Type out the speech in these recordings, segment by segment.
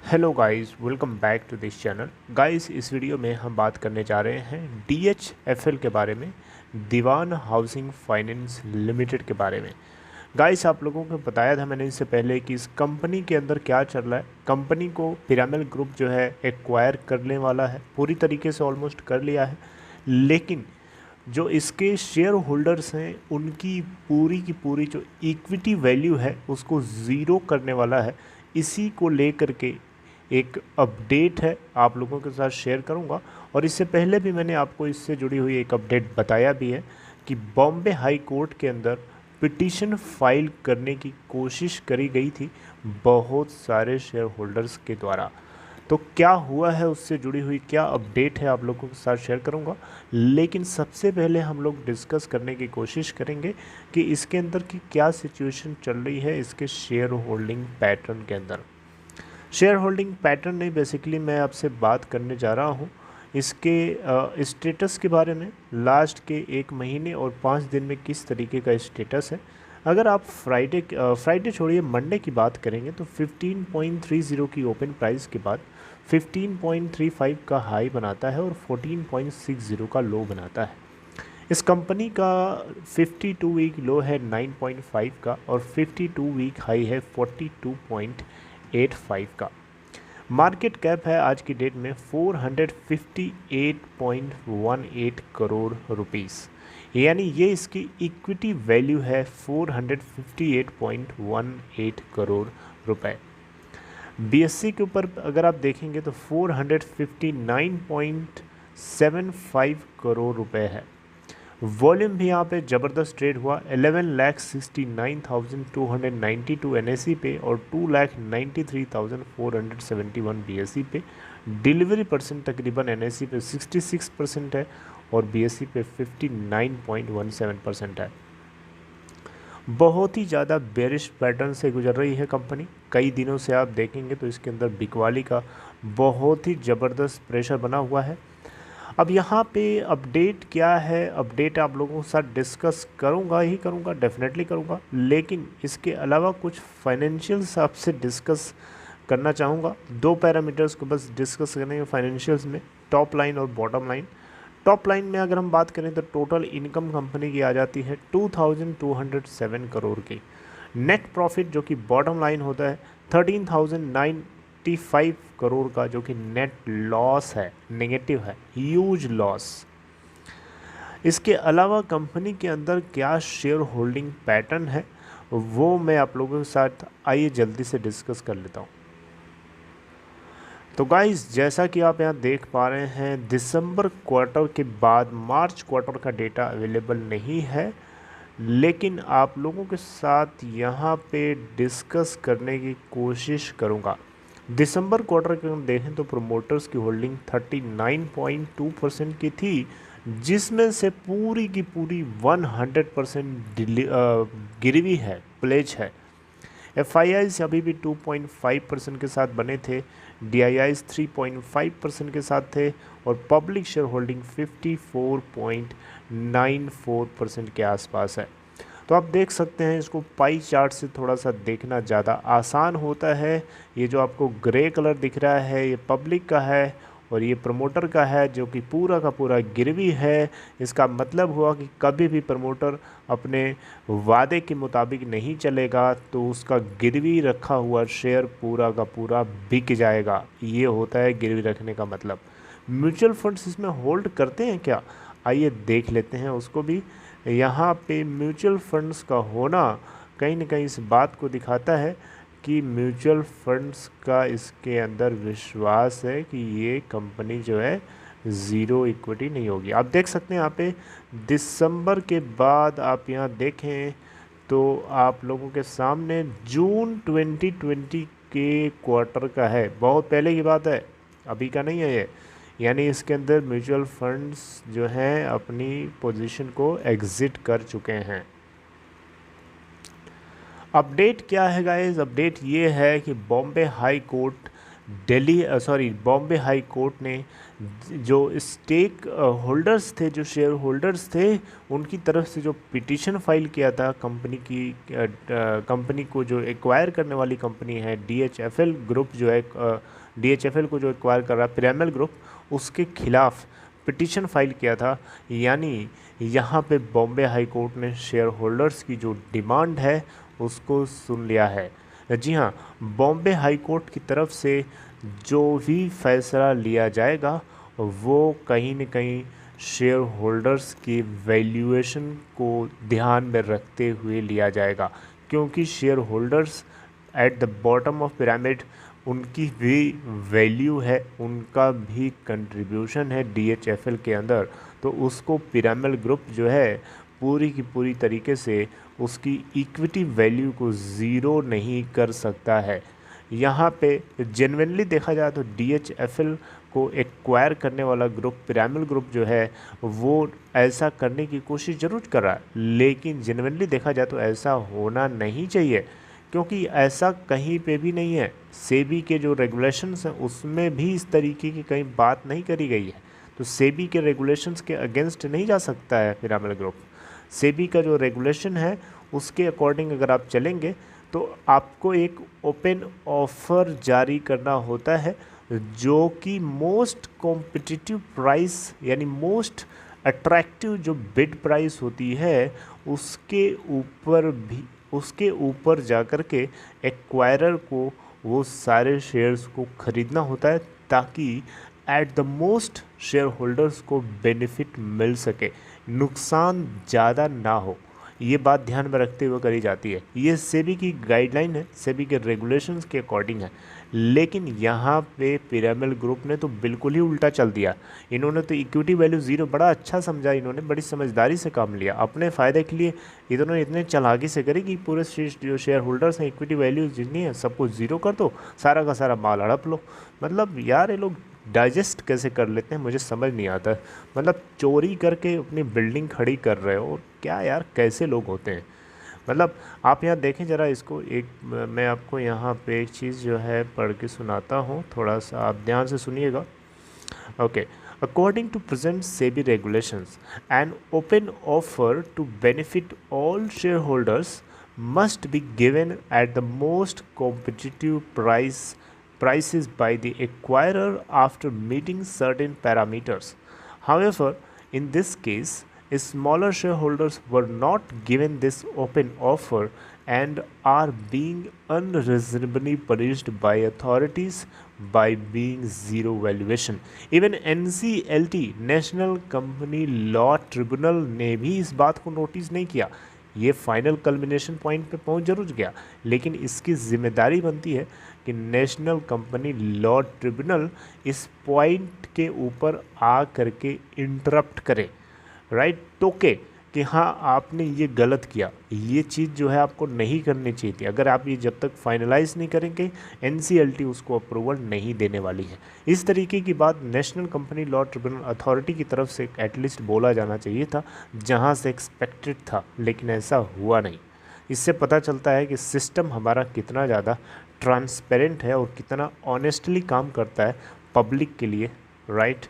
Hello guys, welcome back to this channel. Guys, इस video में हम बात करने जा रहे हैं DHFL के बारे में, दीवान हाउसिंग फाइनेंस लिमिटेड के बारे में। गाइस, आप लोगों को बताया था मैंने इससे पहले कि इस कंपनी के अंदर क्या चल रहा है। कंपनी को पिरामिड ग्रुप जो है एक्वायर करने वाला है, पूरी तरीके से ऑलमोस्ट कर लिया है। लेकिन जो इसके शेयर होल्डर्स हैं उनकी पूरी की पूरी जो इक्विटी वैल्यू है उसको ज़ीरो करने वाला है। इसी को लेकर के एक अपडेट है, आप लोगों के साथ शेयर करूंगा। और इससे पहले भी मैंने आपको इससे जुड़ी हुई एक अपडेट बताया भी है कि बॉम्बे हाई कोर्ट के अंदर पिटीशन फाइल करने की कोशिश करी गई थी बहुत सारे शेयर होल्डर्स के द्वारा। तो क्या हुआ है, उससे जुड़ी हुई क्या अपडेट है, आप लोगों के साथ शेयर करूंगा। लेकिन सबसे पहले हम लोग डिस्कस करने की कोशिश करेंगे कि इसके अंदर की क्या सिचुएशन चल रही है इसके शेयर होल्डिंग पैटर्न के अंदर। शेयर होल्डिंग पैटर्न नहीं, बेसिकली मैं आपसे बात करने जा रहा हूँ इसके स्टेटस के बारे में। लास्ट के 1 महीने और 5 दिन में किस तरीके का स्टेटस है। अगर आप फ्राइडे छोड़िए मंडे की बात करेंगे तो 15.30 की ओपन प्राइस के बाद 15.35 का हाई बनाता है और 14.60 का लो बनाता है। इस कंपनी का 52 वीक लो है 9.5 का और 52 वीक हाई है 42.85 का। मार्केट कैप है आज की डेट में 458.18 करोड़ रुपीस, यानी ये इसकी इक्विटी वैल्यू है 458.18 करोड़ रुपए। BSE के ऊपर अगर आप देखेंगे तो 459.75 करोड़ रुपए है। वॉल्यूम भी यहाँ पे ज़बरदस्त ट्रेड हुआ, 11,69,292 NSE पे और 2,93,471 BSE पे। डिलीवरी परसेंट तकरीबन NSE पे 66% है और BSE पे 59.17% है। बहुत ही ज़्यादा बेरिश पैटर्न से गुजर रही है कंपनी। कई दिनों से आप देखेंगे तो इसके अंदर बिकवाली का बहुत ही ज़बरदस्त प्रेशर बना हुआ है। अब यहाँ पे अपडेट क्या है, अपडेट आप लोगों के साथ डिस्कस करूँगा, डेफिनेटली करूँगा। लेकिन इसके अलावा कुछ फाइनेंशियल्स आपसे डिस्कस करना चाहूँगा। 2 पैरामीटर्स को बस डिस्कस करेंगे फाइनेंशियल्स में, टॉप लाइन और बॉटम लाइन। टॉप लाइन में अगर हम बात करें तो टोटल इनकम कंपनी की आ जाती है 2207 करोड़ की। नेट प्रॉफिट जो कि बॉटम लाइन होता है 13,095 करोड़ का, जो कि नेट लॉस है, नेगेटिव है, ह्यूज लॉस। इसके अलावा कंपनी के अंदर क्या शेयर होल्डिंग पैटर्न है वो मैं आप लोगों के साथ आइए जल्दी से डिस्कस कर लेता हूँ। तो गाइस, जैसा कि आप यहाँ देख पा रहे हैं, दिसंबर क्वार्टर के बाद मार्च क्वार्टर का डेटा अवेलेबल नहीं है, लेकिन आप लोगों के साथ यहाँ पे डिस्कस करने की कोशिश करूँगा। दिसंबर क्वार्टर के हम देखें तो प्रोमोटर्स की होल्डिंग 39.2% की थी, जिसमें से पूरी की पूरी 100% गिरवी है, प्लेज है। FIIs अभी भी 2.5% के साथ बने थे, DIIs 3.5% के साथ थे और पब्लिक शेयर होल्डिंग 54.94% के आसपास है। तो आप देख सकते हैं, इसको पाई चार्ट से थोड़ा सा देखना ज़्यादा आसान होता है। ये जो आपको ग्रे कलर दिख रहा है ये पब्लिक का है और ये प्रमोटर का है जो कि पूरा का पूरा गिरवी है। इसका मतलब हुआ कि कभी भी प्रमोटर अपने वादे के मुताबिक नहीं चलेगा तो उसका गिरवी रखा हुआ शेयर पूरा का पूरा बिक जाएगा। ये होता है गिरवी रखने का मतलब। म्यूचुअल फंड्स इसमें होल्ड करते हैं क्या, आइए देख लेते हैं उसको भी। यहाँ पे म्यूचुअल फंड्स का होना कहीं ना कहीं इस बात को दिखाता है कि म्यूचुअल फंड्स का इसके अंदर विश्वास है कि ये कंपनी जो है ज़ीरो इक्विटी नहीं होगी। आप देख सकते हैं यहाँ पे दिसंबर के बाद आप यहाँ देखें तो आप लोगों के सामने जून 2020 के क्वार्टर का है, बहुत पहले की बात है, अभी का नहीं है ये। यानी इसके अंदर म्यूचुअल फंड्स जो हैं अपनी पोजीशन को एग्ज़िट कर चुके हैं। अपडेट क्या है गाइस, अपडेट ये है कि Bombay high court Bombay high court ने जो स्टेक होल्डर्स थे, जो शेयर होल्डर्स थे, उनकी तरफ से जो पिटीशन फाइल किया था कंपनी को जो एक्वायर करने वाली कंपनी है DHFL ग्रुप, जो है DHFL को जो एक्वायर कर रहा है पिरामल ग्रुप, उसके खिलाफ पिटीशन फाइल किया था। यानी यहाँ पे बॉम्बे हाई कोर्ट ने शेयर होल्डर्स की जो डिमांड है उसको सुन लिया है। जी हाँ, बॉम्बे हाई कोर्ट की तरफ से जो भी फैसला लिया जाएगा वो कहीं न कहीं शेयर होल्डर्स की वैल्यूएशन को ध्यान में रखते हुए लिया जाएगा, क्योंकि share holders at the bottom of pyramid, उनकी भी वैल्यू है, उनका भी कंट्रीब्यूशन है DHFL के अंदर। तो उसको पिरामल ग्रुप जो है पूरी की पूरी तरीके से उसकी इक्विटी वैल्यू को ज़ीरो नहीं कर सकता है। यहाँ पे जेन्युइनली देखा जाए तो DHFL को एक्वायर करने वाला ग्रुप पिरामल ग्रुप जो है वो ऐसा करने की कोशिश ज़रूर कर रहा है, लेकिन जेन्युइनली देखा जाए तो ऐसा होना नहीं चाहिए, क्योंकि ऐसा कहीं पे भी नहीं है। सेबी के जो रेगुलेशंस हैं उसमें भी इस तरीके की कहीं बात नहीं करी गई है। तो सेबी के रेगुलेशंस के अगेंस्ट नहीं जा सकता है पिरामल ग्रुप। सेबी का जो रेगुलेशन है उसके अकॉर्डिंग अगर आप चलेंगे तो आपको एक ओपन ऑफ़र जारी करना होता है, जो कि मोस्ट कॉम्पिटिटिव प्राइस यानी मोस्ट अट्रैक्टिव जो बिड प्राइस होती है उसके ऊपर जाकर के एक्वायरर को वो सारे शेयर्स को ख़रीदना होता है, ताकि at the most share holders को बेनिफिट मिल सके, नुकसान ज़्यादा ना हो। ये बात ध्यान में रखते हुए करी जाती है। ये सेबी की गाइडलाइन है, सेबी के रेगुलेशंस के अकॉर्डिंग है। लेकिन यहाँ पे पिरामल ग्रुप ने तो बिल्कुल ही उल्टा चल दिया। इन्होंने तो इक्विटी वैल्यू ज़ीरो बड़ा अच्छा समझा, इन्होंने बड़ी समझदारी से काम लिया अपने फ़ायदे के लिए। इन्होंने इतने चालाकी से करी कि पूरे जो शेयर होल्डर्स हैं इक्विटी वैल्यू जितनी है सबको ज़ीरो कर दो, सारा का सारा माल हड़प लो। मतलब यार ये लोग डाइजेस्ट कैसे कर लेते हैं मुझे समझ नहीं आता। मतलब चोरी करके अपनी बिल्डिंग खड़ी कर रहे हो, क्या यार कैसे लोग होते हैं। मतलब आप यहाँ देखें ज़रा इसको, एक मैं आपको यहाँ पे एक चीज़ जो है पढ़ के सुनाता हूँ, थोड़ा सा आप ध्यान से सुनिएगा। Okay, according to present SEBI regulations, an open offer to benefit all share holders must be given at the most competitive prices by the acquirer after meeting certain parameters. However, in this case, smaller shareholders were not given this open offer and are being unreasonably punished by authorities by being zero valuation. Even NCLT National Company Law Tribunal ने भी इस बात को notice नहीं किया। ये final culmination point पे पहुंच जरूर गया, लेकिन इसकी जिम्मेदारी बनती है कि नेशनल कंपनी लॉ ट्रिब्यूनल इस पॉइंट के ऊपर आ करके इंटरप्ट करे, राइट, टोके कि हाँ आपने ये गलत किया, ये चीज़ जो है आपको नहीं करनी चाहिए थी। अगर आप ये जब तक फाइनलाइज नहीं करेंगे NCLT उसको अप्रूवल नहीं देने वाली है। इस तरीके की बात national company law tribunal authority की तरफ से एटलीस्ट बोला जाना चाहिए था, जहाँ से एक्सपेक्टेड था, लेकिन ऐसा हुआ नहीं। इससे पता चलता है कि सिस्टम हमारा कितना ज़्यादा ट्रांसपेरेंट है और कितना ऑनेस्टली काम करता है पब्लिक के लिए, राइट।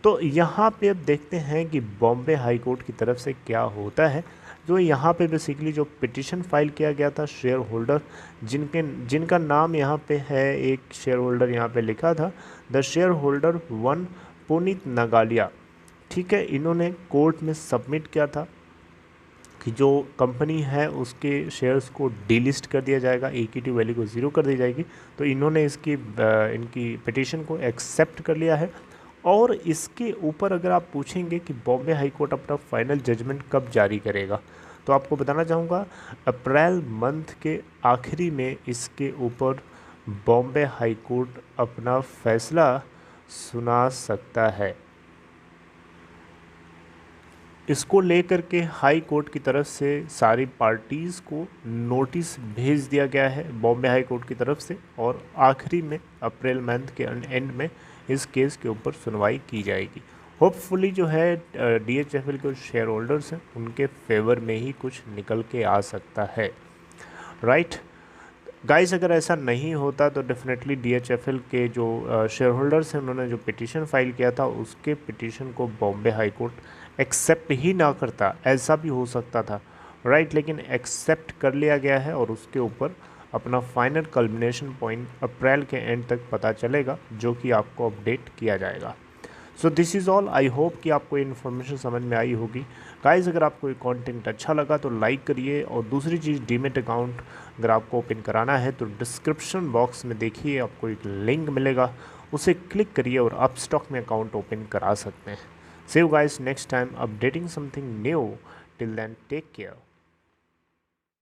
तो यहाँ पे अब देखते हैं कि बॉम्बे हाई कोर्ट की तरफ से क्या होता है। जो यहाँ पे बेसिकली जो पिटीशन फाइल किया गया था शेयर होल्डर जिनका नाम यहाँ पे है, एक शेयर होल्डर यहाँ पे लिखा था द शेयर होल्डर 1 पुनीत नगालिया, ठीक है। इन्होंने कोर्ट में सबमिट किया था कि जो कंपनी है उसके शेयर्स को डीलिस्ट कर दिया जाएगा, इक्विटी वैल्यू को ज़ीरो कर दी जाएगी। तो इन्होंने इनकी पिटीशन को एक्सेप्ट कर लिया है। और इसके ऊपर अगर आप पूछेंगे कि बॉम्बे हाई कोर्ट अपना फाइनल जजमेंट कब जारी करेगा, तो आपको बताना चाहूँगा अप्रैल मंथ के आखिरी में इसके ऊपर बॉम्बे हाई कोर्ट अपना फैसला सुना सकता है। इसको लेकर के हाई कोर्ट की तरफ से सारी पार्टीज़ को नोटिस भेज दिया गया है बॉम्बे हाई कोर्ट की तरफ से, और आखिरी में अप्रैल मंथ के एंड में इस केस के ऊपर सुनवाई की जाएगी। होपफुली जो है DHFL के शेयर होल्डर्स हैं उनके फेवर में ही कुछ निकल के आ सकता है, राइट। गाइस अगर ऐसा नहीं होता तो डेफिनेटली DHFL के जो शेयर होल्डर्स हैं उन्होंने जो पिटीशन फाइल किया था उसके पिटीशन को बॉम्बे हाई कोर्ट एक्सेप्ट ही ना करता, ऐसा भी हो सकता था, राइट। लेकिन एक्सेप्ट कर लिया गया है और उसके ऊपर अपना फाइनल कल्मिनेशन पॉइंट अप्रैल के एंड तक पता चलेगा, जो कि आपको अपडेट किया जाएगा। So this is all. I hope कि आपको इन्फॉर्मेशन समझ में आई होगी। गाइस अगर आपको ये कंटेंट अच्छा लगा तो लाइक करिए, और दूसरी चीज़ डीमेट अकाउंट अगर आपको ओपन कराना है तो डिस्क्रिप्शन बॉक्स में देखिए आपको एक लिंक मिलेगा, उसे क्लिक करिए और आप स्टॉक में अकाउंट ओपन करा सकते हैं। See you guys next time updating something new. Till then take care.